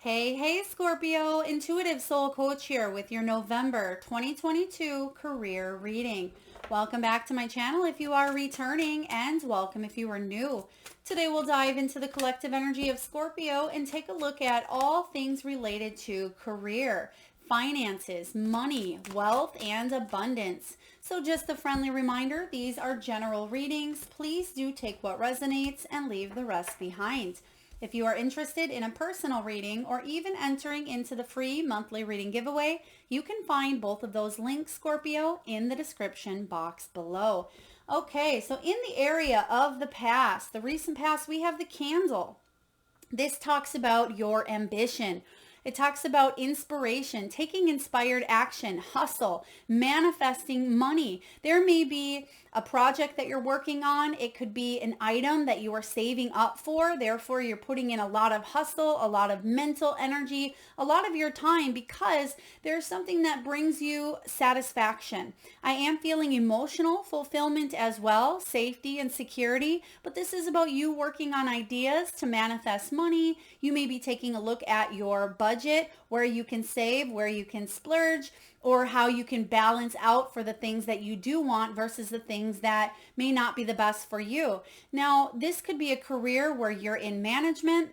Hey, Scorpio, Intuitive Soul Coach here with your November 2022 career reading. Welcome back to my channel if you are returning, and welcome if you are new. Today we'll dive into the collective energy of Scorpio and take a look at all things related to career, finances, money, wealth, and abundance. So just a friendly reminder, these are general readings. Please do take what resonates and leave the rest behind. If you are interested in a personal reading or even entering into the free monthly reading giveaway, you can find both of those links, Scorpio, in the description box below. Okay, so in the area of the past, the recent past, we have the candle. This talks about your ambition. It talks about inspiration, taking inspired action, hustle, manifesting money. There may be a project that you're working on. It could be an item that you are saving up for. Therefore, you're putting in a lot of hustle, a lot of mental energy, a lot of your time because there's something that brings you satisfaction. I am feeling emotional fulfillment as well, safety and security, but this is about you working on ideas to manifest money. You may be taking a look at your budget, where you can save, where you can splurge, or how you can balance out for the things that you do want versus the things that may not be the best for you. Now, this could be a career where you're in management.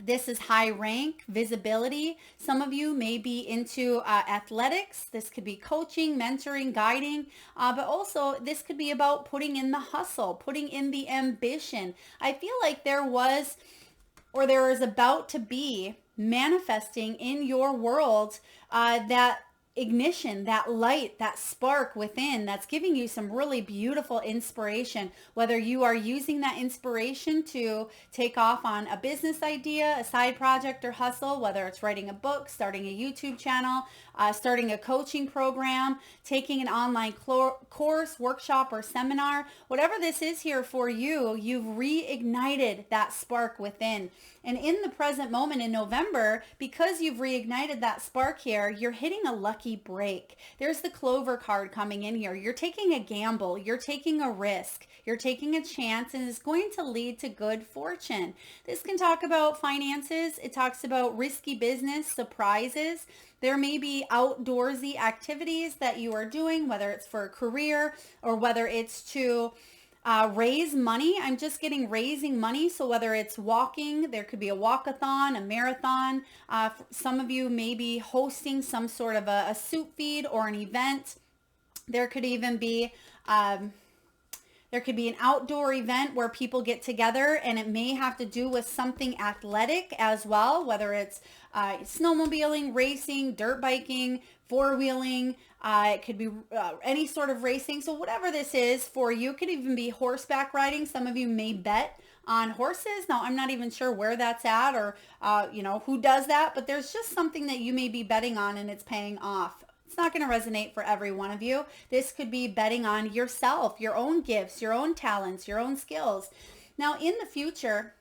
This is high rank, visibility. Some of you may be into athletics. This could be coaching, mentoring, guiding, but also this could be about putting in the hustle, putting in the ambition. I feel like there is about to be manifesting in your world that ignition, that light, that spark within that's giving you some really beautiful inspiration, whether you are using that inspiration to take off on a business idea, a side project or hustle, whether it's writing a book, starting a YouTube channel, starting a coaching program, taking an online course, workshop, or seminar. Whatever this is here for you, you've reignited that spark within. And in the present moment in November, because you've reignited that spark here, you're hitting a lucky break. There's the Clover card coming in here. You're taking a gamble. You're taking a risk. You're taking a chance, and it's going to lead to good fortune. This can talk about finances. It talks about risky business, surprises. There may be outdoorsy activities that you are doing, whether it's for a career or whether it's to raise money. I'm just getting raising money. So whether it's walking, there could be a walkathon, a marathon. Some of you may be hosting some sort of a soup feed or an event. There could even be an outdoor event where people get together, and it may have to do with something athletic as well, whether it's snowmobiling, racing, dirt biking, four-wheeling. It could be any sort of racing. So whatever this is for you, it could even be horseback riding. Some of you may bet on horses. Now, I'm not even sure where that's at or, who does that, but there's just something that you may be betting on and it's paying off. It's not going to resonate for every one of you. This could be betting on yourself, your own gifts, your own talents, your own skills. Now, in the future,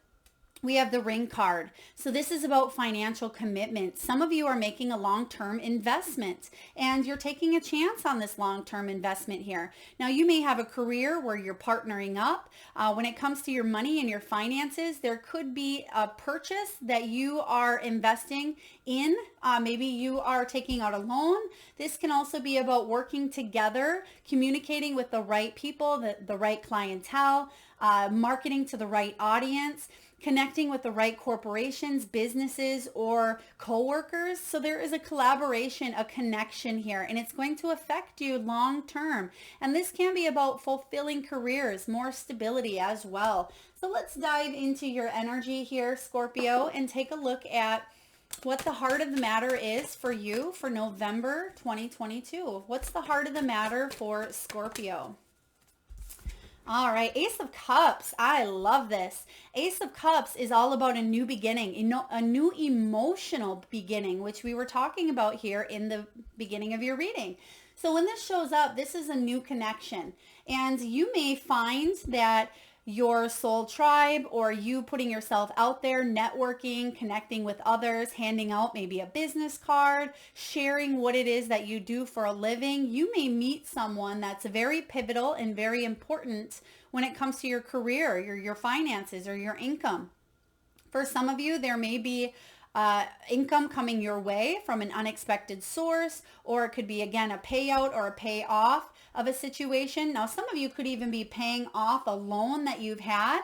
we have the ring card. So this is about financial commitment. Some of you are making a long-term investment and you're taking a chance on this long-term investment here. Now you may have a career where you're partnering up. When it comes to your money and your finances, there could be a purchase that you are investing in. Maybe you are taking out a loan. This can also be about working together, communicating with the right people, the right clientele, marketing to the right audience, connecting with the right corporations, businesses, or coworkers. So there is a collaboration, a connection here, and it's going to affect you long term. And this can be about fulfilling careers, more stability as well. So let's dive into your energy here, Scorpio, and take a look at what the heart of the matter is for you for November 2022. What's the heart of the matter for Scorpio? All right, Ace of Cups. I love this. Ace of Cups is all about a new beginning, a new emotional beginning, which we were talking about here in the beginning of your reading. So when this shows up, this is a new connection. And you may find that your soul tribe or you putting yourself out there, networking, connecting with others, handing out maybe a business card, sharing what it is that you do for a living. You may meet someone that's very pivotal and very important when it comes to your career, your finances, or your income. For some of you, there may be income coming your way from an unexpected source, or it could be, again, a payout or a payoff of a situation. Now, some of you could even be paying off a loan that you've had.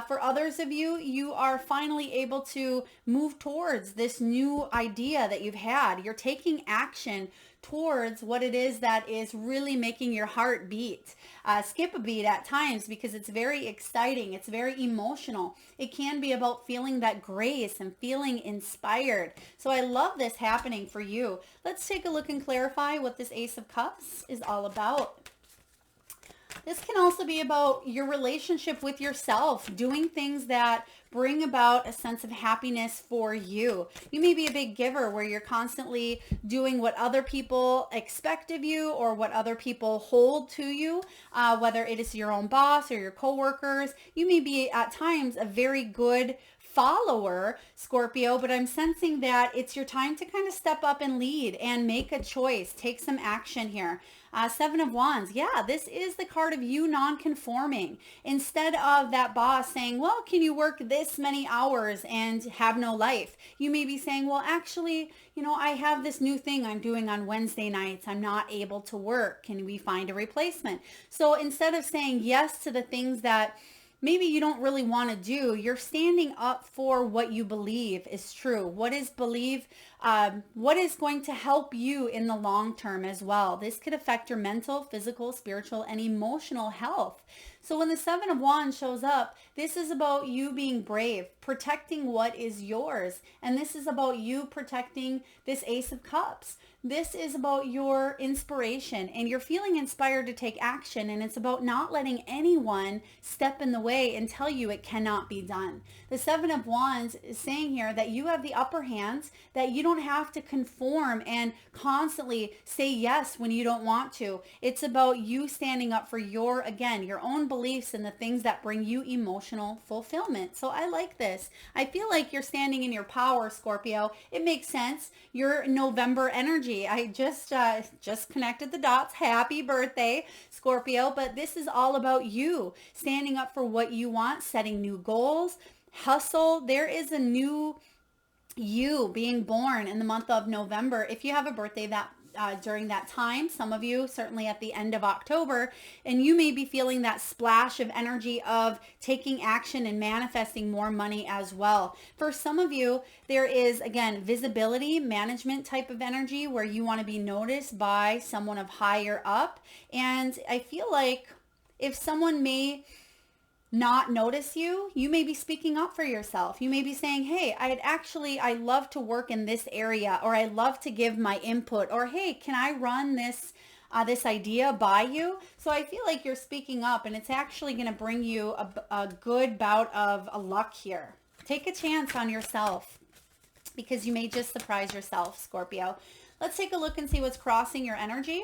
For others of you, you are finally able to move towards this new idea that you've had. You're taking action towards what it is that is really making your heart beat. Skip a beat at times because it's very exciting. It's very emotional. It can be about feeling that grace and feeling inspired. So I love this happening for you. Let's take a look and clarify what this Ace of Cups is all about. This can also be about your relationship with yourself, doing things that bring about a sense of happiness for you. You may be a big giver where you're constantly doing what other people expect of you or what other people hold to you, whether it is your own boss or your coworkers. You may be at times a very good follower, Scorpio, but I'm sensing that it's your time to kind of step up and lead and make a choice, take some action here. Seven of Wands. Yeah, this is the card of you non-conforming. Instead of that boss saying, well, can you work this many hours and have no life? You may be saying, well, actually, I have this new thing I'm doing on Wednesday nights. I'm not able to work. Can we find a replacement? So instead of saying yes to the things that maybe you don't really want to do, you're standing up for what you believe is true. What is going to help you in the long term as well. This could affect your mental, physical, spiritual, and emotional health. So when the Seven of Wands shows up, this is about you being brave, protecting what is yours. And this is about you protecting this Ace of Cups. This is about your inspiration, and you're feeling inspired to take action, and it's about not letting anyone step in the way and tell you it cannot be done. The Seven of Wands is saying here that you have the upper hand, that you don't have to conform and constantly say yes when you don't want to. It's about you standing up for your own beliefs and the things that bring you emotional fulfillment. So I like this. I feel like you're standing in your power, Scorpio. It makes sense. Your November energy. I just connected the dots. Happy birthday, Scorpio. But this is all about you standing up for what you want, setting new goals, hustle. There is a new you being born in the month of November. If you have a birthday that during that time, some of you certainly at the end of October, and you may be feeling that splash of energy of taking action and manifesting more money as well. For some of you, there is, again, visibility, management type of energy where you want to be noticed by someone of higher up. And I feel like if someone may not notice you, you may be speaking up for yourself. You may be saying, hey, I love to work in this area, or I love to give my input, or hey, can I run this idea by you? So I feel like you're speaking up, and it's actually going to bring you a good bout of luck here. Take a chance on yourself because you may just surprise yourself, Scorpio. Let's take a look and see what's crossing your energy.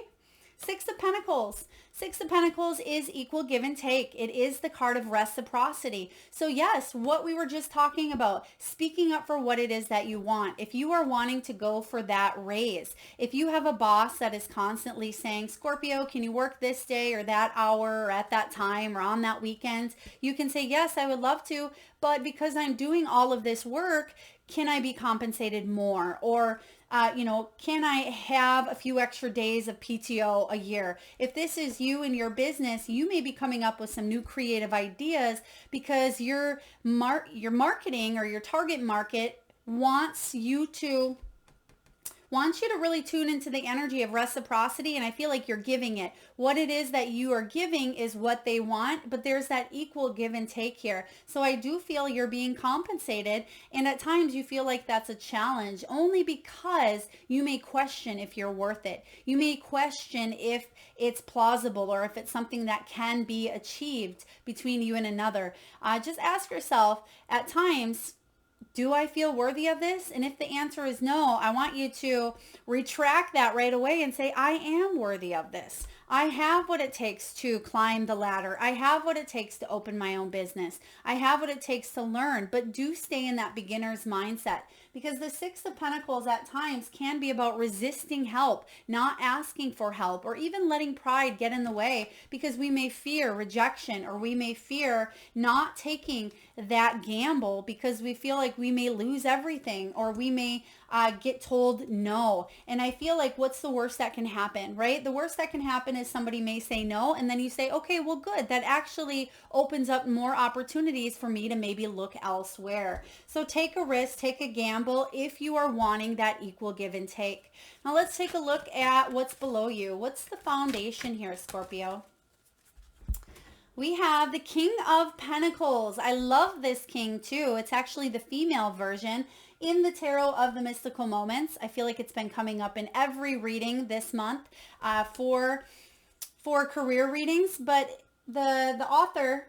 Six of Pentacles. Six of Pentacles is equal give and take. It is the card of reciprocity. So yes, what we were just talking about, speaking up for what it is that you want. If you are wanting to go for that raise, if you have a boss that is constantly saying, Scorpio, can you work this day or that hour or at that time or on that weekend? You can say, yes, I would love to, but because I'm doing all of this work, can I be compensated more? Or can I have a few extra days of PTO a year? If this is you and your business, you may be coming up with some new creative ideas because your marketing or your target market wants you to really tune into the energy of reciprocity, and I feel like you're giving it. What it is that you are giving is what they want, but there's that equal give and take here. So I do feel you're being compensated, and at times you feel like that's a challenge only because you may question if you're worth it. You may question if it's plausible or if it's something that can be achieved between you and another. Just ask yourself at times, do I feel worthy of this? And if the answer is no, I want you to retract that right away and say, I am worthy of this. I have what it takes to climb the ladder. I have what it takes to open my own business. I have what it takes to learn, but do stay in that beginner's mindset, because the Six of Pentacles at times can be about resisting help, not asking for help, or even letting pride get in the way because we may fear rejection, or we may fear not taking that gamble because we feel like we may lose everything, or we may get told no. And I feel like, what's the worst that can happen, right? The worst that can happen is somebody may say no, and then you say, okay, well, good. That actually opens up more opportunities for me to maybe look elsewhere. So take a risk, take a gamble if you are wanting that equal give and take. Now let's take a look at what's below you. What's the foundation here, Scorpio? We have the King of Pentacles. I love this king too. It's actually the female version in the Tarot of the Mystical Moments. I feel like it's been coming up in every reading this month for career readings. But the author,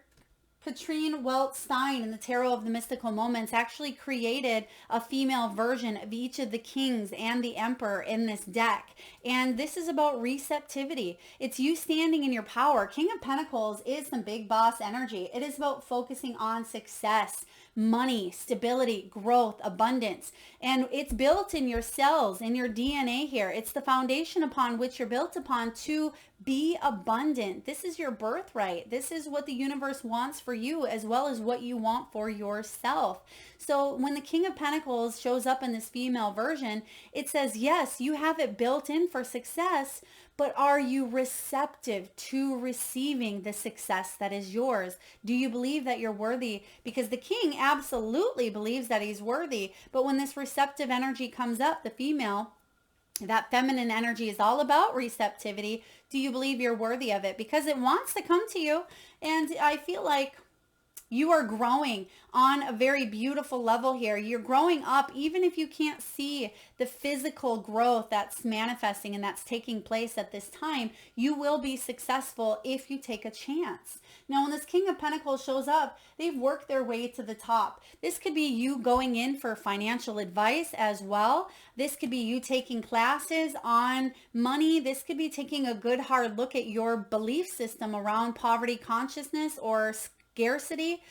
Catrin Welz-Stein, in the Tarot of the Mystical Moments, actually created a female version of each of the kings and the emperor in this deck. And this is about receptivity. It's you standing in your power. King of Pentacles is some big boss energy. It is about focusing on success, money, stability, growth, abundance. And it's built in your cells, in your DNA here. It's the foundation upon which you're built upon to be abundant. This is your birthright. This is what the universe wants for you, as well as what you want for yourself. So when the King of Pentacles shows up in this female version, it says, yes, you have it built in for success, but are you receptive to receiving the success that is yours? Do you believe that you're worthy? Because the king absolutely believes that he's worthy. But when this receptive energy comes up, the female, that feminine energy is all about receptivity. Do you believe you're worthy of it? Because it wants to come to you. And I feel like you are growing on a very beautiful level here. You're growing up, even if you can't see the physical growth that's manifesting and that's taking place at this time. You will be successful if you take a chance. Now, when this King of Pentacles shows up, they've worked their way to the top. This could be you going in for financial advice as well. This could be you taking classes on money. This could be taking a good hard look at your belief system around poverty consciousness or scarcity.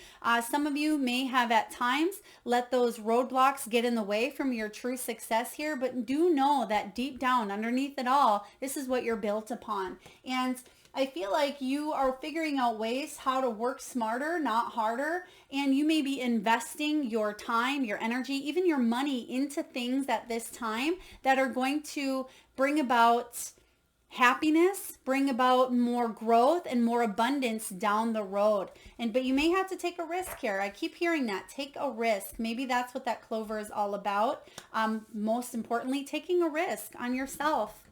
Some of you may have at times let those roadblocks get in the way from your true success here, but do know that deep down underneath it all, this is what you're built upon. And I feel like you are figuring out ways how to work smarter, not harder. And you may be investing your time, your energy, even your money into things at this time that are going to bring about happiness, bring about more growth and more abundance down the road. But you may have to take a risk here. I keep hearing that. Take a risk. Maybe that's what that clover is all about. Most importantly, taking a risk on yourself.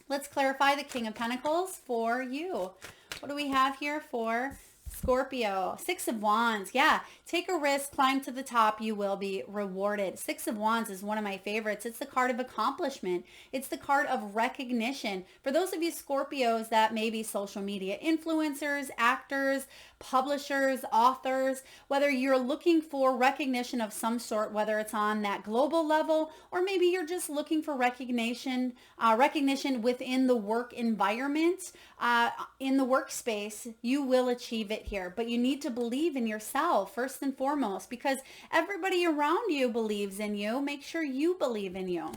Let's clarify the King of Pentacles for you. What do we have here for Scorpio? Six of Wands. Yeah, take a risk, climb to the top, you will be rewarded. Six of Wands is one of my favorites. It's the card of accomplishment. It's the card of recognition. For those of you Scorpios that may be social media influencers, actors, publishers, authors, whether you're looking for recognition of some sort, whether it's on that global level, or maybe you're just looking for recognition within the work environment, in the workspace, you will achieve it here. But you need to believe in yourself first and foremost, because everybody around you believes in you. Make sure you believe in you.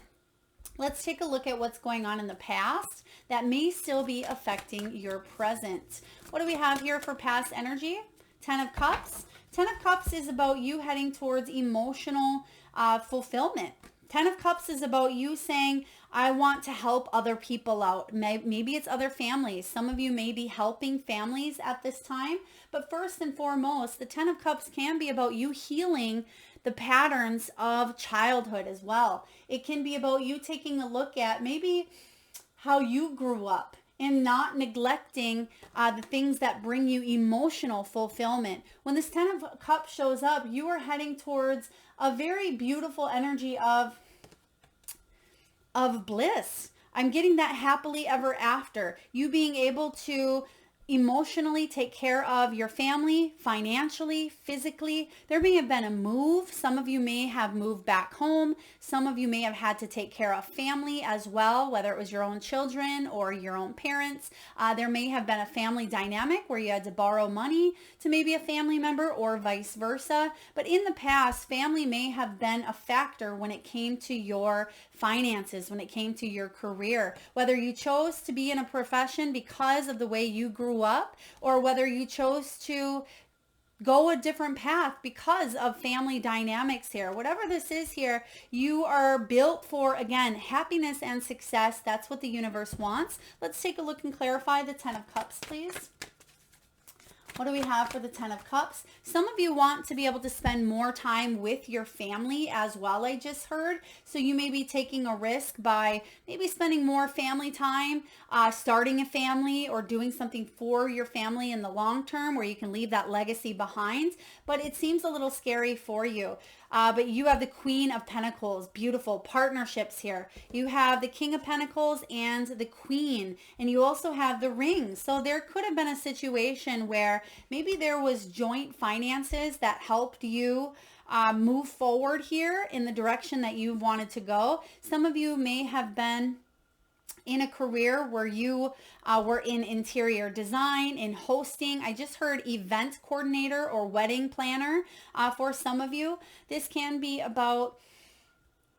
Let's take a look at what's going on in the past that may still be affecting your present. What do we have here for past energy? Ten of Cups. Ten of Cups is about you heading towards emotional fulfillment. Ten of Cups is about you saying, I want to help other people out. Maybe it's other families. Some of you may be helping families at this time. But first and foremost, the Ten of Cups can be about you healing the patterns of childhood as well. It can be about you taking a look at maybe how you grew up and not neglecting the things that bring you emotional fulfillment. When this Ten of Cups shows up, you are heading towards a very beautiful energy of bliss. I'm getting that happily ever after. You being able to emotionally take care of your family, financially, physically. There may have been a move. Some of you may have moved back home. Some of you may have had to take care of family as well, whether it was your own children or your own parents. There may have been a family dynamic where you had to borrow money to maybe a family member or vice versa. But in the past, family may have been a factor when it came to your finances, when it came to your career, whether you chose to be in a profession because of the way you grew up, or whether you chose to go a different path because of family dynamics here. Whatever this is here, you are built for, again, happiness and success. That's what the universe wants. Let's take a look and clarify the 10 of Cups, please. What do we have for the 10 of Cups? Some of you want to be able to spend more time with your family as well, I just heard. So you may be taking a risk by maybe spending more family time, starting a family, or doing something for your family in the long term where you can leave that legacy behind. But it seems a little scary for you. But you have the Queen of Pentacles, beautiful partnerships here. You have the King of Pentacles and the Queen, and you also have the rings. So there could have been a situation where maybe there was joint finances that helped you move forward here in the direction that you wanted to go. Some of you may have been in a career where you were in interior design, in hosting. I just heard event coordinator or wedding planner for some of you. This can be about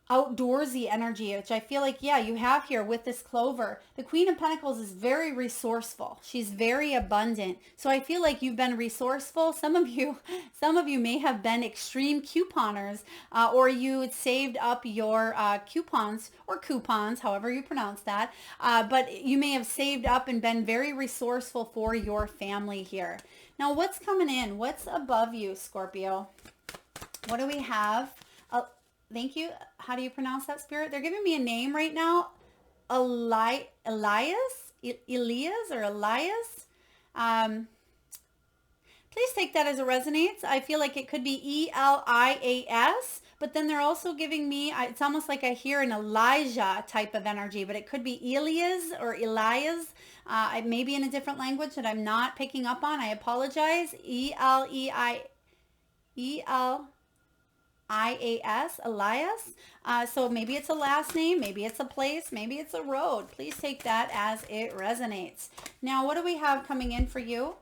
outdoorsy energy, which I feel like, yeah, you have here with this clover. The Queen of Pentacles is very resourceful. She's very abundant. So I feel like you've been resourceful. Some of you may have been extreme couponers, or you had saved up your coupons, however you pronounce that. But you may have saved up and been very resourceful for your family here. Now, what's coming in? What's above you, Scorpio? What do we have? Thank you. How do you pronounce that, Spirit? They're giving me a name right now. Elias? Please take that as it resonates. I feel like it could be Elias, but then they're also giving me, it's almost like I hear an Elijah type of energy, but it could be Elias or Elias. Maybe in a different language that I'm not picking up on. I apologize. Elias, so maybe it's a last name, maybe it's a place, maybe it's a road. Please take that as it resonates. Now, what do we have coming in for you?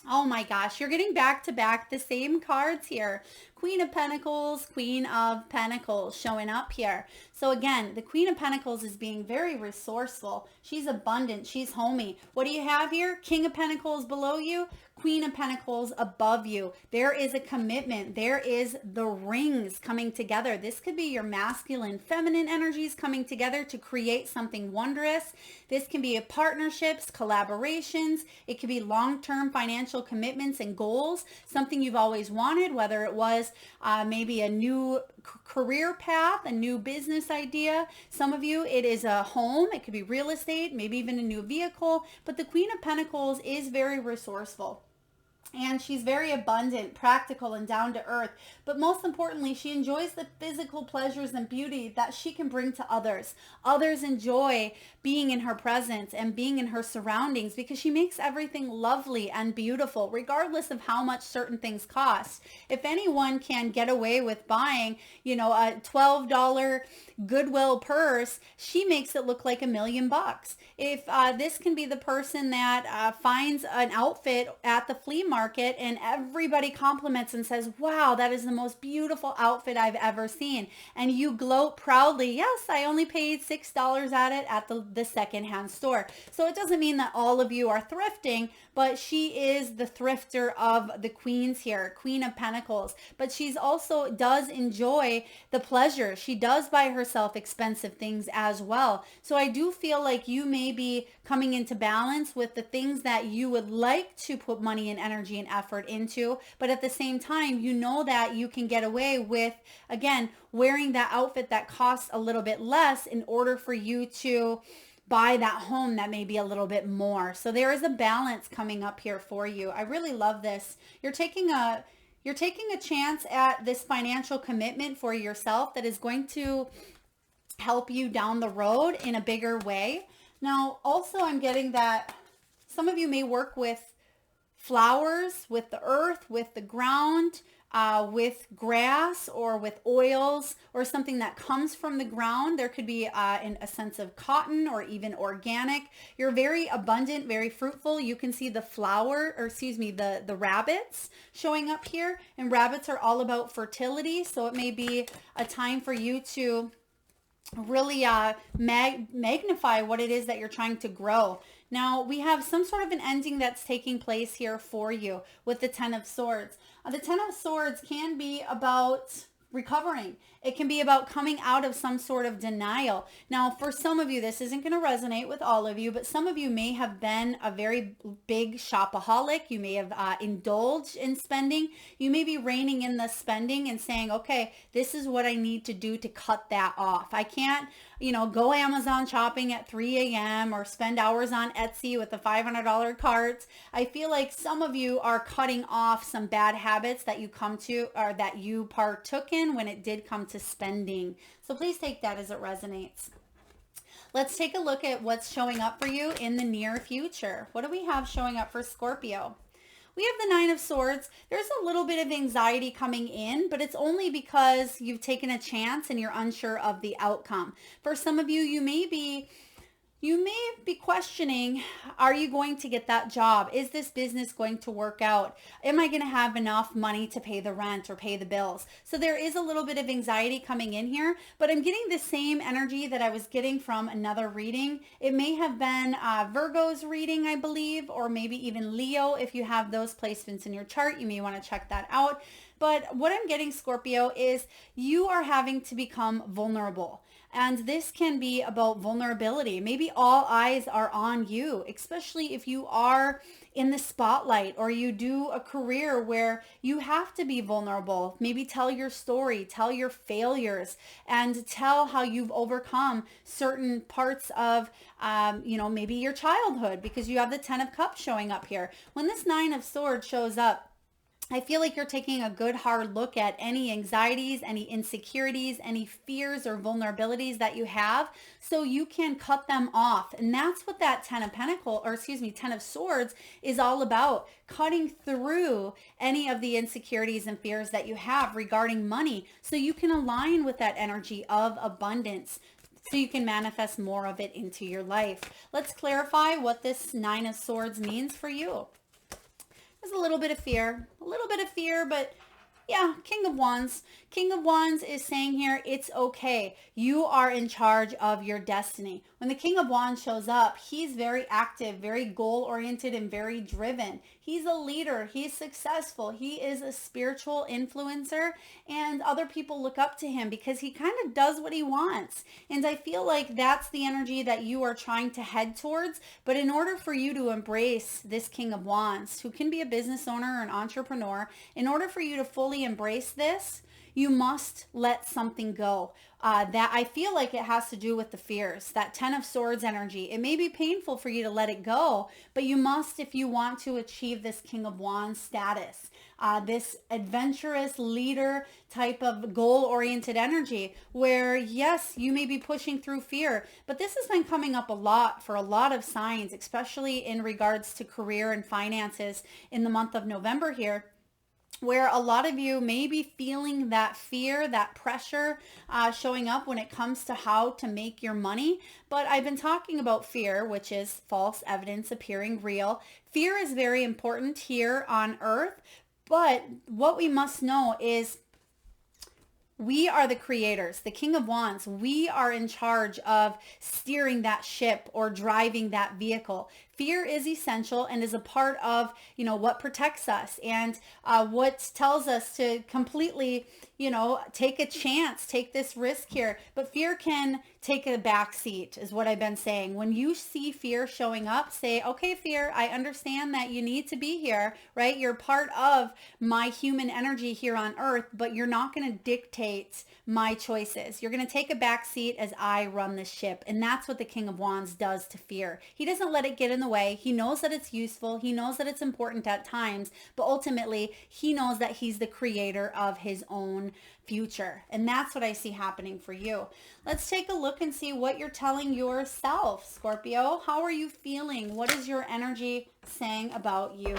Oh my gosh, you're getting back to back the same cards here. Queen of Pentacles, Queen of Pentacles showing up here. So again, the Queen of Pentacles is being very resourceful. She's abundant. She's homey. What do you have here? King of Pentacles below you, Queen of Pentacles above you. There is a commitment. There is the rings coming together. This could be your masculine, feminine energies coming together to create something wondrous. This can be partnerships, collaborations. It could be long-term financial commitments and goals, something you've always wanted, whether it was maybe a new career path, a new business idea. Some of you, it is a home. It could be real estate, maybe even a new vehicle. But the Queen of Pentacles is very resourceful. And she's very abundant, practical, and down to earth. But most importantly, she enjoys the physical pleasures and beauty that she can bring to others. Others enjoy being in her presence and being in her surroundings because she makes everything lovely and beautiful, regardless of how much certain things cost. If anyone can get away with buying, a $12 Goodwill purse, she makes it look like $1 million. If this can be the person that finds an outfit at the flea market and everybody compliments and says, wow, that is the most beautiful outfit I've ever seen. And you gloat proudly, yes, I only paid $6 at it at the secondhand store. So it doesn't mean that all of you are thrifting, but she is the thrifter of the queens here, Queen of Pentacles. But she's also does enjoy the pleasure. She does buy herself expensive things as well. So I do feel like you may be coming into balance with the things that you would like to put money and energy and effort into, but at the same time, you know that you can get away with, again, wearing that outfit that costs a little bit less in order for you to buy that home that may be a little bit more. So there is a balance coming up here for you. I really love this. You're taking a chance at this financial commitment for yourself that is going to help you down the road in a bigger way. Now, also I'm getting that Some of you may work with flowers, with the earth, with the ground, with grass, or with oils, or something that comes from the ground. There could be in a sense of cotton or even organic. You're very abundant, very fruitful. You can see the the rabbits showing up here, and rabbits are all about fertility. So it may be a time for you to really magnify what it is that you're trying to grow. Now we have some sort of an ending that's taking place here for you with the Ten of Swords. The Ten of Swords can be about recovering. It can be about coming out of some sort of denial. Now, for some of you, this isn't going to resonate with all of you, but some of you may have been a very big shopaholic. You may have indulged in spending. You may be reining in the spending and saying, okay, this is what I need to do to cut that off. I can't, go Amazon shopping at 3 a.m. or spend hours on Etsy with the $500 carts. I feel like some of you are cutting off some bad habits that you come to or that you partook in when it did come to spending. So please take that as it resonates. Let's take a look at what's showing up for you in the near future. What do we have showing up for Scorpio? We have the Nine of Swords. There's a little bit of anxiety coming in, but it's only because you've taken a chance and you're unsure of the outcome. For some of you, you may be questioning, are you going to get that job? Is this business going to work out? Am I going to have enough money to pay the rent or pay the bills? So there is a little bit of anxiety coming in here, but I'm getting the same energy that I was getting from another reading. It may have been Virgo's reading, I believe, or maybe even Leo. If you have those placements in your chart, you may want to check that out. But what I'm getting, Scorpio, is you are having to become vulnerable. And this can be about vulnerability. Maybe all eyes are on you, especially if you are in the spotlight or you do a career where you have to be vulnerable. Maybe tell your story, tell your failures, and tell how you've overcome certain parts of, maybe your childhood, because you have the Ten of Cups showing up here. When this Nine of Swords shows up, I feel like you're taking a good hard look at any anxieties, any insecurities, any fears or vulnerabilities that you have, so you can cut them off. And that's what that Ten of Swords is all about, cutting through any of the insecurities and fears that you have regarding money, so you can align with that energy of abundance, so you can manifest more of it into your life. Let's clarify what this Nine of Swords means for you. There's a little bit of fear, but yeah, King of Wands. King of Wands is saying here, it's okay. You are in charge of your destiny. When the King of Wands shows up, he's very active, very goal-oriented, and very driven. He's a leader. He's successful. He is a spiritual influencer, and other people look up to him because he kind of does what he wants. And I feel like that's the energy that you are trying to head towards. But in order for you to embrace this King of Wands, who can be a business owner or an entrepreneur, in order for you to fully embrace this, you must let something go. That I feel like it has to do with the fears, that Ten of Swords energy. It may be painful for you to let it go, but you must if you want to achieve this King of Wands status, this adventurous leader type of goal-oriented energy where, yes, you may be pushing through fear, but this has been coming up a lot for a lot of signs, especially in regards to career and finances in the month of November here, where a lot of you may be feeling that fear, that pressure showing up when it comes to how to make your money. But I've been talking about fear, which is false evidence appearing real. Fear is very important here on Earth, but what we must know is we are the creators. The King of Wands, we are in charge of steering that ship or driving that vehicle. Fear is essential and is a part of, what protects us and what tells us to completely, take a chance, take this risk here. But fear can take a back seat is what I've been saying. When you see fear showing up, say, okay, fear, I understand that you need to be here, right? You're part of my human energy here on Earth, but you're not going to dictate my choices. You're going to take a back seat as I run the ship. And that's what the King of Wands does to fear. He doesn't let it get in the way. He knows that it's useful. He knows that it's important at times, but ultimately he knows that he's the creator of his own future. And that's what I see happening for you. Let's take a look and see what you're telling yourself, Scorpio. How are you feeling? What is your energy saying about you?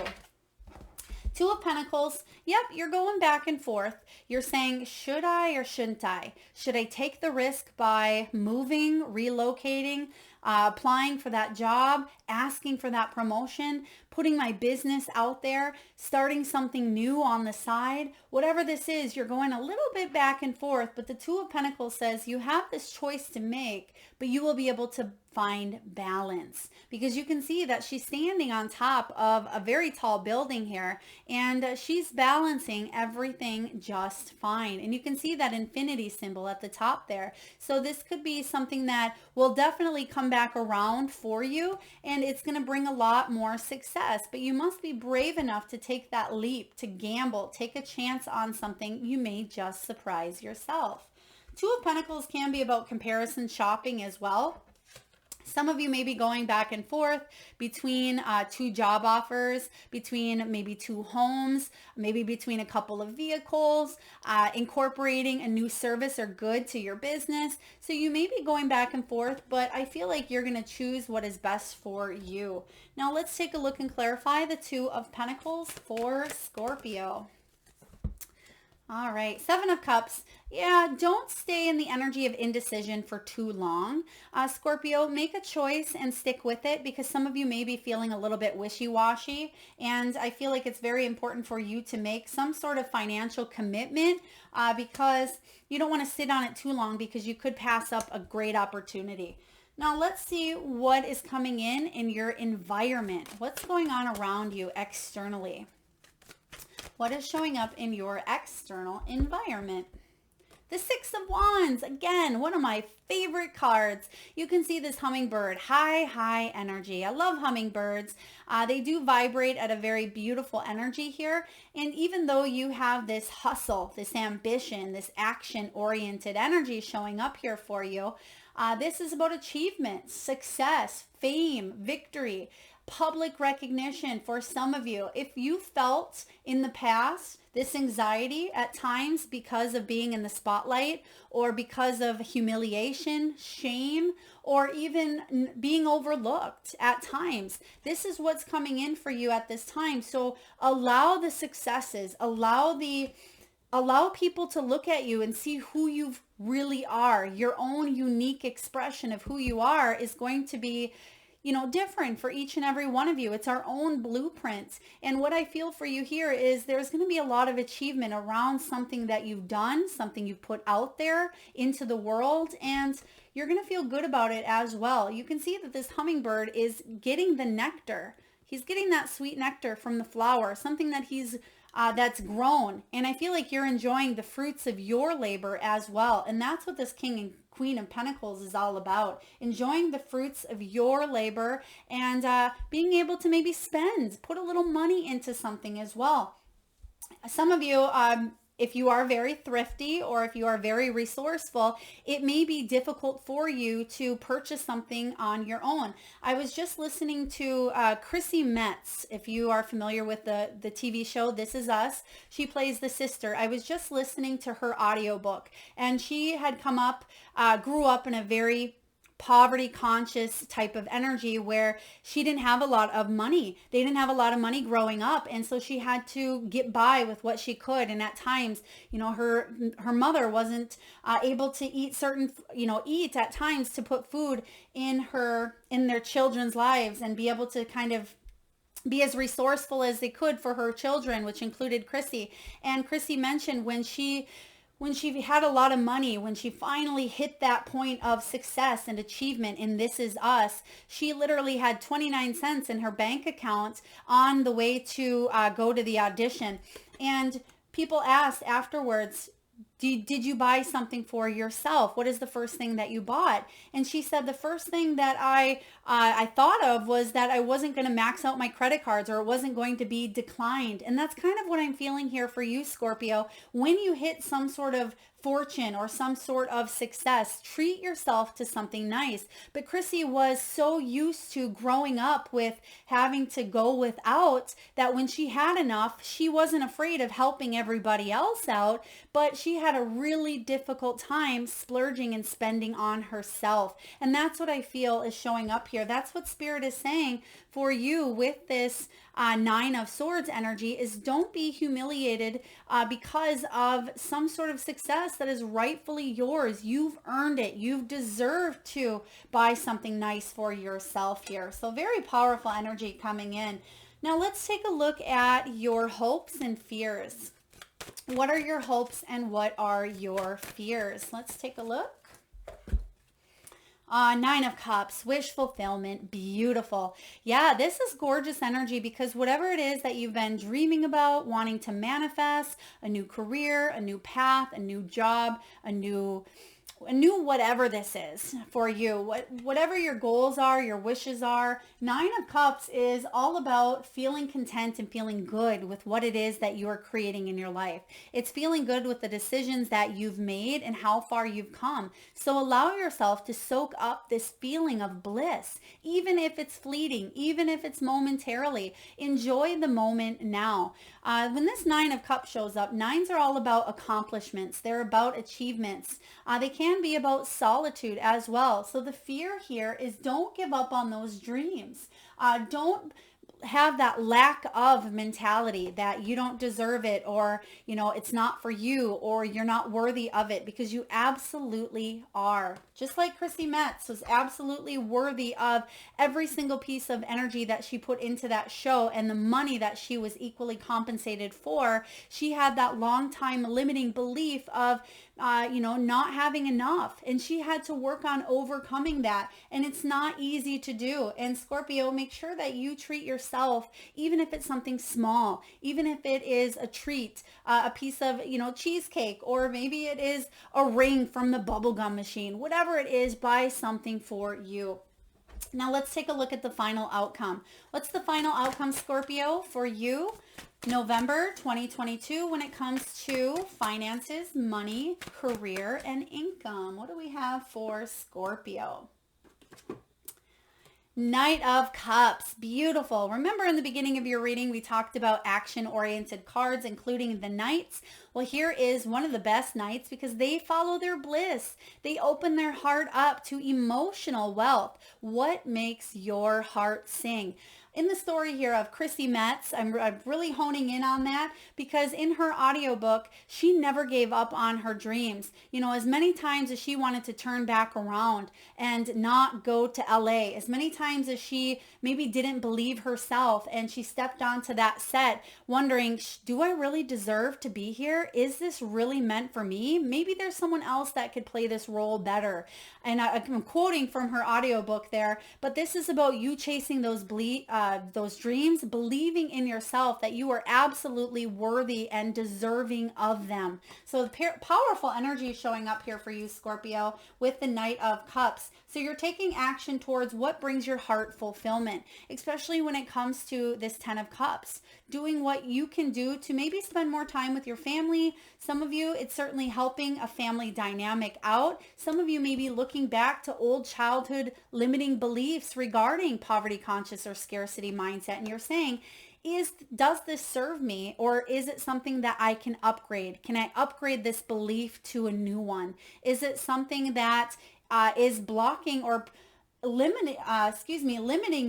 Two of Pentacles. Yep, you're going back and forth. You're saying, should I or shouldn't I? Should I take the risk by moving, relocating, applying for that job, asking for that promotion, putting my business out there, starting something new on the side? Whatever this is, you're going a little bit back and forth, but the Two of Pentacles says you have this choice to make, but you will be able to find balance, because you can see that she's standing on top of a very tall building here, and she's balancing everything just fine. And you can see that infinity symbol at the top there. So this could be something that will definitely come back around for you, and it's going to bring a lot more success. But you must be brave enough to take that leap, to gamble, take a chance on something. You may just surprise yourself. Two of Pentacles can be about comparison shopping as well. Some of you may be going back and forth between two job offers, between maybe two homes, maybe between a couple of vehicles, incorporating a new service or good to your business. So you may be going back and forth, but I feel like you're going to choose what is best for you. Now let's take a look and clarify the Two of Pentacles for Scorpio. All right, Seven of Cups. Yeah, don't stay in the energy of indecision for too long. Scorpio, make a choice and stick with it, because some of you may be feeling a little bit wishy-washy. And I feel like it's very important for you to make some sort of financial commitment because you don't want to sit on it too long, because you could pass up a great opportunity. Now let's see what is coming in your environment. What's going on around you externally? What is showing up in your external environment? The Six of Wands, again, one of my favorite cards. You can see this hummingbird, high energy. I love hummingbirds. They do vibrate at a very beautiful energy here. And even though you have this hustle, this ambition, this action-oriented energy showing up here for you, this is about achievement, success, fame, victory, public recognition for some of you. If you felt in the past this anxiety at times because of being in the spotlight, or because of humiliation, shame, or even being overlooked at times, this is what's coming in for you at this time. So allow the successes, allow people to look at you and see who you really are. Your own unique expression of who you are is going to be different for each and every one of you. It's our own blueprints. And what I feel for you here is there's going to be a lot of achievement around something that you've done, something you put out there into the world, and you're going to feel good about it as well. You can see that this hummingbird is getting the nectar. He's getting that sweet nectar from the flower, something that that's grown. And I feel like you're enjoying the fruits of your labor as well. And that's what this King and Queen of Pentacles is all about. Enjoying the fruits of your labor and being able to maybe put a little money into something as well. Some of you, if you are very thrifty or if you are very resourceful, it may be difficult for you to purchase something on your own. I was just listening to Chrissy Metz. If you are familiar with the TV show This Is Us, she plays the sister. I was just listening to her audiobook, and she had grew up in a very poverty conscious type of energy where she didn't have a lot of money. They didn't have a lot of money growing up. And so she had to get by with what she could. And at times, her mother wasn't able to eat eat at times to put food in their children's lives and be able to kind of be as resourceful as they could for her children, which included Chrissy. And Chrissy mentioned when she had a lot of money, when she finally hit that point of success and achievement in This Is Us, she literally had 29 cents in her bank account on the way to go to the audition. And people asked afterwards, Did you buy something for yourself? What is the first thing that you bought? And she said, the first thing that I thought of was that I wasn't going to max out my credit cards, or it wasn't going to be declined. And that's kind of what I'm feeling here for you, Scorpio. When you hit some sort of fortune or some sort of success, treat yourself to something nice. But Chrissy was so used to growing up with having to go without that when she had enough, she wasn't afraid of helping everybody else out, but she had a really difficult time splurging and spending on herself. And that's what I feel is showing up here. That's what Spirit is saying for you with this Nine of Swords energy, is don't be humiliated because of some sort of success that is rightfully yours. You've earned it. You've deserved to buy something nice for yourself here. So very powerful energy coming in. Now let's take a look at your hopes and fears. What are your hopes and what are your fears? Let's take a look. Nine of Cups, wish fulfillment, beautiful. Yeah, this is gorgeous energy because whatever it is that you've been dreaming about, wanting to manifest, a new career, a new path, a new job, a new whatever this is for you, whatever your goals are, your wishes are. Nine of Cups is all about feeling content and feeling good with what it is that you are creating in your life. It's feeling good with the decisions that you've made and how far you've come. So allow yourself to soak up this feeling of bliss, even if it's fleeting, even if it's momentarily. Enjoy the moment now. When this Nine of Cups shows up, nines are all about accomplishments. They're about achievements. They can be about solitude as well. So the fear here is don't give up on those dreams. Don't have that lack of mentality that you don't deserve it, or it's not for you, or you're not worthy of it, because you absolutely are. Just like Chrissy Metz was absolutely worthy of every single piece of energy that she put into that show and the money that she was equally compensated for. She had that long time limiting belief of not having enough, and she had to work on overcoming that, and it's not easy to do. And Scorpio, make sure that you treat yourself, even if it's something small, even if it is a treat, a piece of cheesecake, or maybe it is a ring from the bubblegum machine. Whatever it is, buy something for you. Now let's take a look at the final outcome. What's the final outcome, Scorpio, for you November 2022 when it comes to finances, money, career, and income? What do we have for Scorpio? Knight of Cups, beautiful. Remember in the beginning of your reading, we talked about action-oriented cards, including the Knights. Well, here is one of the best Knights because they follow their bliss. They open their heart up to emotional wealth. What makes your heart sing? In the story here of Chrissy Metz, I'm really honing in on that because in her audiobook, she never gave up on her dreams. As many times as she wanted to turn back around and not go to LA, as many times as she maybe didn't believe herself and she stepped onto that set wondering, do I really deserve to be here? Is this really meant for me? Maybe there's someone else that could play this role better. And I'm quoting from her audiobook there, but this is about you chasing those dreams, believing in yourself that you are absolutely worthy and deserving of them. So powerful energy is showing up here for you, Scorpio, with the Knight of Cups. So you're taking action towards what brings your heart fulfillment, especially when it comes to this Ten of Cups. Doing what you can do to maybe spend more time with your family. Some of you, it's certainly helping a family dynamic out. Some of you may be looking back to old childhood limiting beliefs regarding poverty conscious or scarcity mindset, and you're saying, does this serve me, or is it something that I can upgrade? Can I upgrade this belief to a new one? Is it something that is blocking or limiting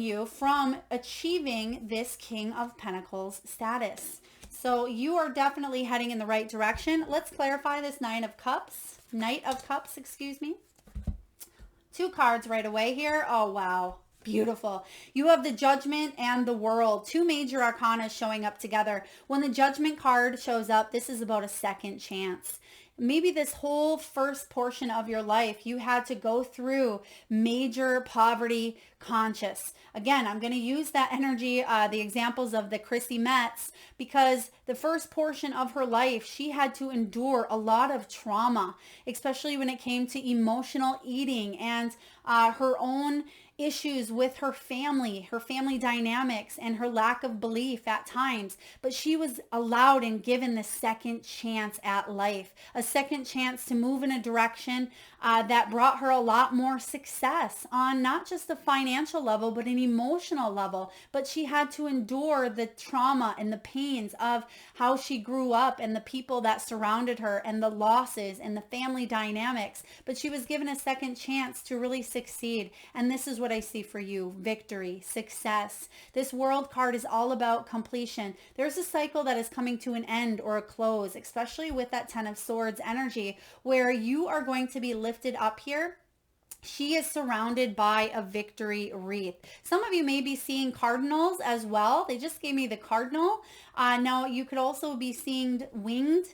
you from achieving this King of Pentacles status? So you are definitely heading in the right direction. Let's clarify this Knight of Cups, excuse me. Two cards right away here. Oh, wow. Beautiful. You have the Judgment and the World, two major arcana showing up together. When the Judgment card shows up, this is about a second chance. maybe this whole first portion of your life, you had to go through major poverty conscious. Again, I'm going to use that energy, the examples of the Chrissy Metz, because the first portion of her life, she had to endure a lot of trauma, especially when it came to emotional eating and her own issues with her family dynamics, and her lack of belief at times. But she was allowed and given the second chance at life, a second chance to move in a direction that brought her a lot more success on not just the financial level, but an emotional level. But she had to endure the trauma and the pains of how she grew up and the people that surrounded her and the losses and the family dynamics. But she was given a second chance to really succeed. And this is what I see for you: victory, success. This World card is all about completion. There's a cycle that is coming to an end or a close, especially with that Ten of Swords energy, where you are going to be lifted up here. She is surrounded by a victory wreath. Some of you may be seeing cardinals as well. They just gave me the cardinal. Now you could also be seeing winged.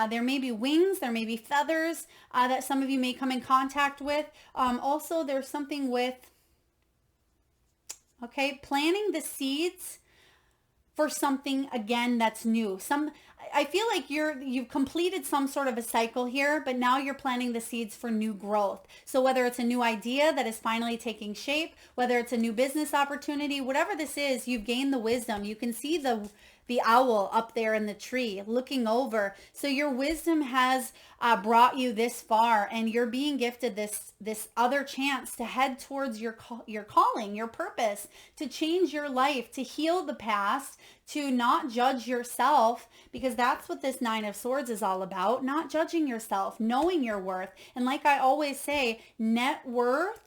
There may be wings, there may be feathers that some of you may come in contact with. Also, there's something with, planting the seeds for something again that's new. I feel like you've completed some sort of a cycle here, but now you're planting the seeds for new growth. So whether it's a new idea that is finally taking shape, whether it's a new business opportunity, whatever this is, you've gained the wisdom. You can see the owl up there in the tree looking over. So your wisdom has brought you this far, and you're being gifted this other chance to head towards your calling, your purpose, to change your life, to heal the past, to not judge yourself, because that's what this Nine of Swords is all about. Not judging yourself, knowing your worth. And like I always say, net worth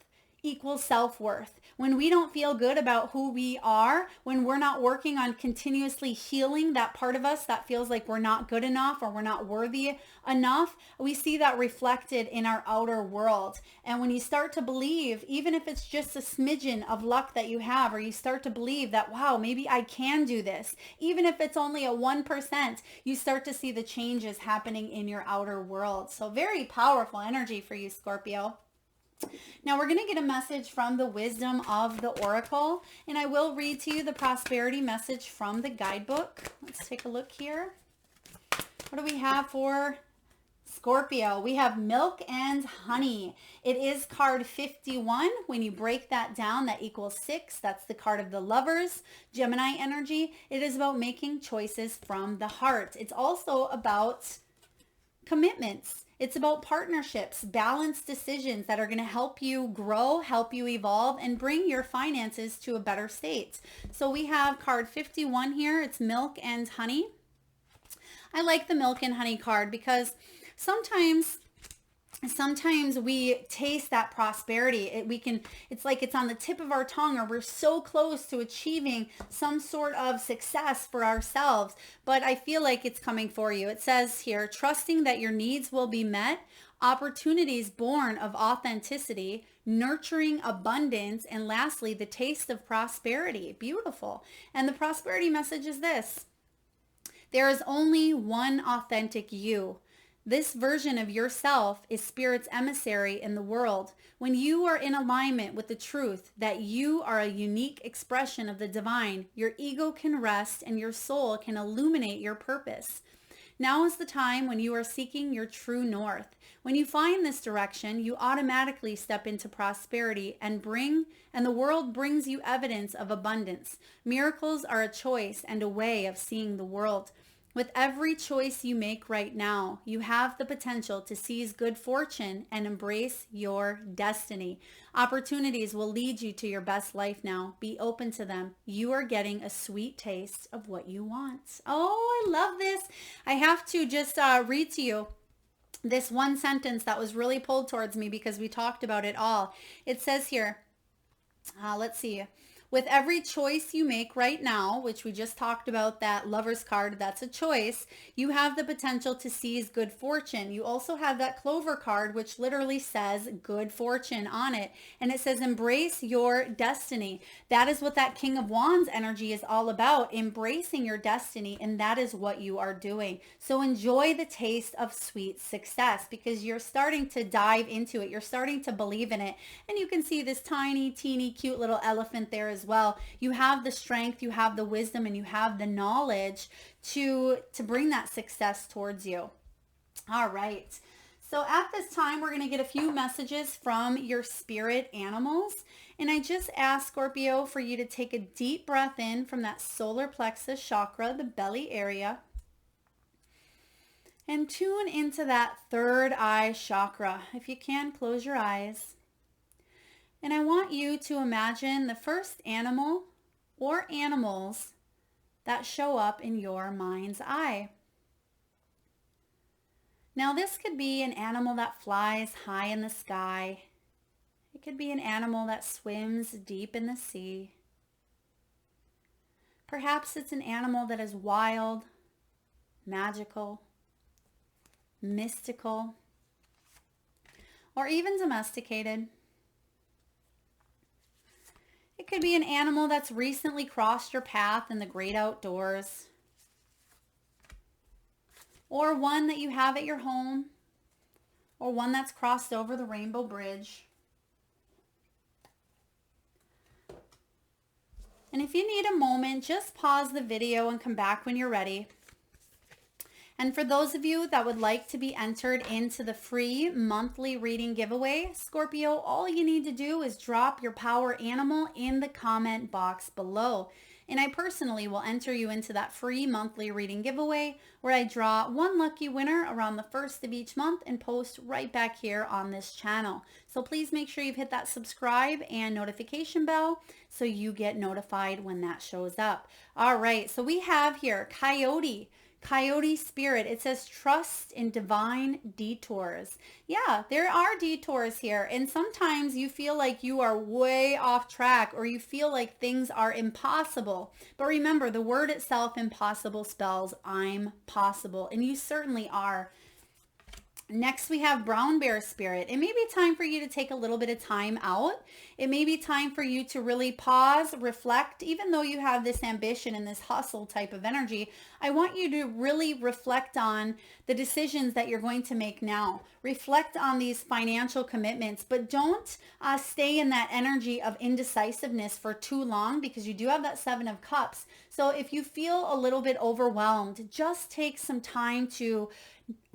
equals self-worth. When we don't feel good about who we are, when we're not working on continuously healing that part of us that feels like we're not good enough or we're not worthy enough, we see that reflected in our outer world. And when you start to believe, even if it's just a smidgen of luck that you have, or you start to believe that, wow, maybe I can do this, even if it's only a 1%, you start to see the changes happening in your outer world. So very powerful energy for you, Scorpio. Now we're going to get a message from the wisdom of the Oracle, and I will read to you the prosperity message from the guidebook. Let's take a look here. What do we have for Scorpio? We have milk and honey. It is card 51. When you break that down, that equals 6. That's the card of the Lovers, Gemini energy. It is about making choices from the heart. It's also about commitments. It's about partnerships, balanced decisions that are going to help you grow, help you evolve, and bring your finances to a better state. So we have card 51 here. It's milk and honey. I like the milk and honey card because sometimes we taste that prosperity. It's like it's on the tip of our tongue, or we're so close to achieving some sort of success for ourselves, but I feel like it's coming for you. It says here, trusting that your needs will be met, opportunities born of authenticity, nurturing abundance, and lastly, the taste of prosperity. Beautiful. And the prosperity message is this: there is only one authentic you. This version of yourself is Spirit's emissary in the world. When you are in alignment with the truth that you are a unique expression of the divine, your ego can rest and your soul can illuminate your purpose. Now is the time when you are seeking your true north. When you find this direction, you automatically step into prosperity and the world brings you evidence of abundance. Miracles are a choice and a way of seeing the world. With every choice you make right now, you have the potential to seize good fortune and embrace your destiny. Opportunities will lead you to your best life now. Be open to them. You are getting a sweet taste of what you want. Oh, I love this. I have to just read to you this one sentence that was really pulled towards me because we talked about it all. It says here, let's see. With every choice you make right now, which we just talked about, that Lover's card, that's a choice, you have the potential to seize good fortune. You also have that Clover card, which literally says good fortune on it. And it says embrace your destiny. That is what that King of Wands energy is all about, embracing your destiny. And that is what you are doing. So enjoy the taste of sweet success, because you're starting to dive into it. You're starting to believe in it. And you can see this tiny, teeny, cute little elephant there as well. You have the strength, you have the wisdom, and you have the knowledge to bring that success towards you. All right. So at this time, we're going to get a few messages from your spirit animals. And I just ask, Scorpio, for you to take a deep breath in from that solar plexus chakra, the belly area, and tune into that third eye chakra. If you can, close your eyes. And I want you to imagine the first animal or animals that show up in your mind's eye. Now, this could be an animal that flies high in the sky. It could be an animal that swims deep in the sea. Perhaps it's an animal that is wild, magical, mystical, or even domesticated. It could be an animal that's recently crossed your path in the great outdoors, or one that you have at your home, or one that's crossed over the Rainbow Bridge. And if you need a moment, just pause the video and come back when you're ready. And for those of you that would like to be entered into the free monthly reading giveaway, Scorpio, all you need to do is drop your power animal in the comment box below. And I personally will enter you into that free monthly reading giveaway, where I draw one lucky winner around the first of each month and post right back here on this channel. So please make sure you've hit that subscribe and notification bell so you get notified when that shows up. All right, so we have here Coyote spirit. It says trust in divine detours. Yeah, there are detours here. And sometimes you feel like you are way off track, or you feel like things are impossible. But remember, the word itself, impossible, spells I'm possible. And you certainly are. Next, we have brown bear spirit. It may be time for you to take a little bit of time out. It may be time for you to really pause, reflect. Even though you have this ambition and this hustle type of energy, I want you to really reflect on the decisions that you're going to make now. Reflect on these financial commitments, but don't stay in that energy of indecisiveness for too long, because you do have that 7 of Cups. So if you feel a little bit overwhelmed, just take some time to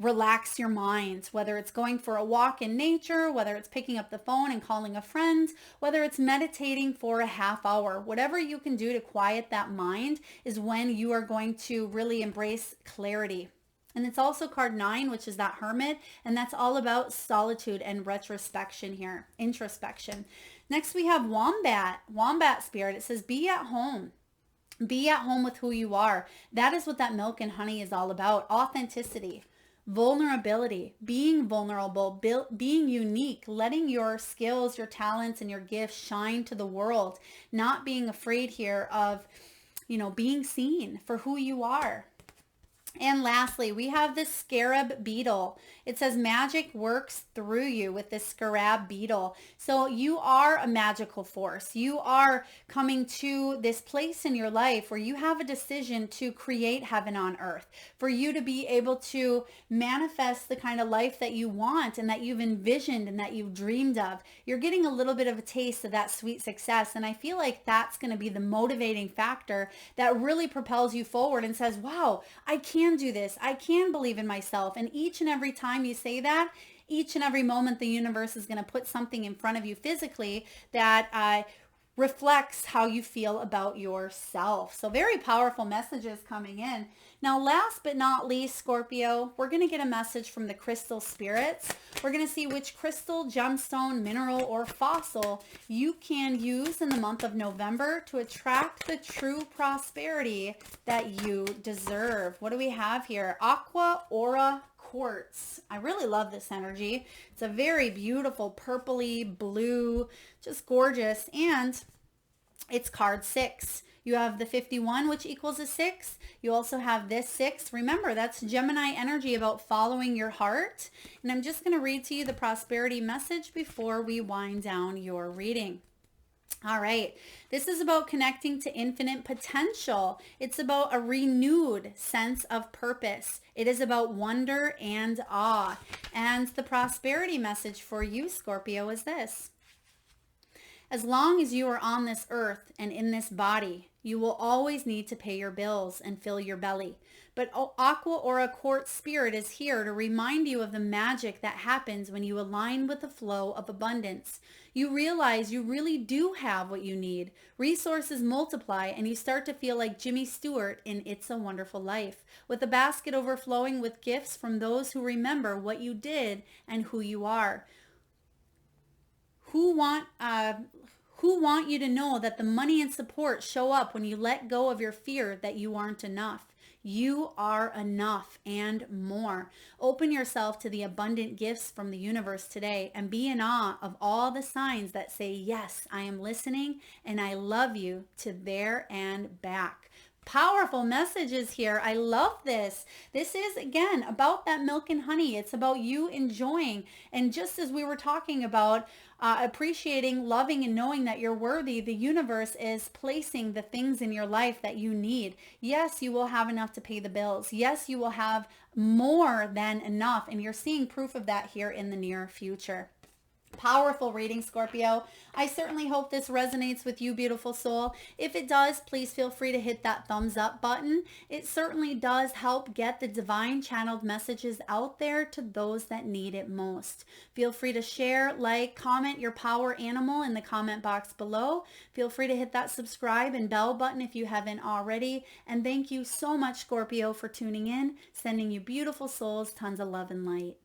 relax your mind, whether it's going for a walk in nature, whether it's picking up the phone and calling a friend, whether it's meditating for a half hour. Whatever you can do to quiet that mind is when you are going to really embrace clarity. And it's also card 9, which is that Hermit, and that's all about solitude and retrospection here, introspection. Next, we have Wombat spirit. It says be at home. Be at home with who you are. That is what that milk and honey is all about. Authenticity, vulnerability, being vulnerable, being unique, letting your skills, your talents, and your gifts shine to the world, not being afraid here of, being seen for who you are. And lastly, we have this scarab beetle. It says magic works through you with this scarab beetle. So you are a magical force. You are coming to this place in your life where you have a decision to create heaven on earth, for you to be able to manifest the kind of life that you want and that you've envisioned and that you've dreamed of. You're getting a little bit of a taste of that sweet success. And I feel like that's going to be the motivating factor that really propels you forward and says, wow, I can do this. I can believe in myself. And each and every time you say that, each and every moment, the universe is going to put something in front of you physically that reflects how you feel about yourself. So very powerful messages coming in. Now, last but not least, Scorpio, we're going to get a message from the crystal spirits. We're going to see which crystal, gemstone, mineral, or fossil you can use in the month of November to attract the true prosperity that you deserve. What do we have here? Aqua Aura Quartz. I really love this energy. It's a very beautiful purpley blue, just gorgeous. And It's card 6. You have the 51, which equals a 6. You also have this 6. Remember, that's Gemini energy about following your heart. And I'm just going to read to you the prosperity message before we wind down your reading. All right, this is about connecting to infinite potential. It's about a renewed sense of purpose. It is about wonder and awe. And the prosperity message for you, Scorpio, is this. As long as you are on this earth and in this body, you will always need to pay your bills and fill your belly. But Aqua Aura Quartz Spirit is here to remind you of the magic that happens when you align with the flow of abundance. You realize you really do have what you need. Resources multiply and you start to feel like Jimmy Stewart in It's a Wonderful Life, with a basket overflowing with gifts from those who remember what you did and who you are. Who want you to know that the money and support show up when you let go of your fear that you aren't enough. You are enough and more. Open yourself to the abundant gifts from the universe today and be in awe of all the signs that say, yes, I am listening and I love you, to there and back. Powerful messages here. I love this. This is, again, about that milk and honey. It's about you enjoying. And just as we were talking about appreciating, loving, and knowing that you're worthy, the universe is placing the things in your life that you need. Yes, you will have enough to pay the bills. Yes, you will have more than enough. And you're seeing proof of that here in the near future. Powerful reading, Scorpio. I certainly hope this resonates with you, beautiful soul. If it does, please feel free to hit that thumbs up button. It certainly does help get the divine channeled messages out there to those that need it most. Feel free to share, like, comment your power animal in the comment box below. Feel free to hit that subscribe and bell button if you haven't already. And thank you so much, Scorpio, for tuning in. Sending you beautiful souls, tons of love and light.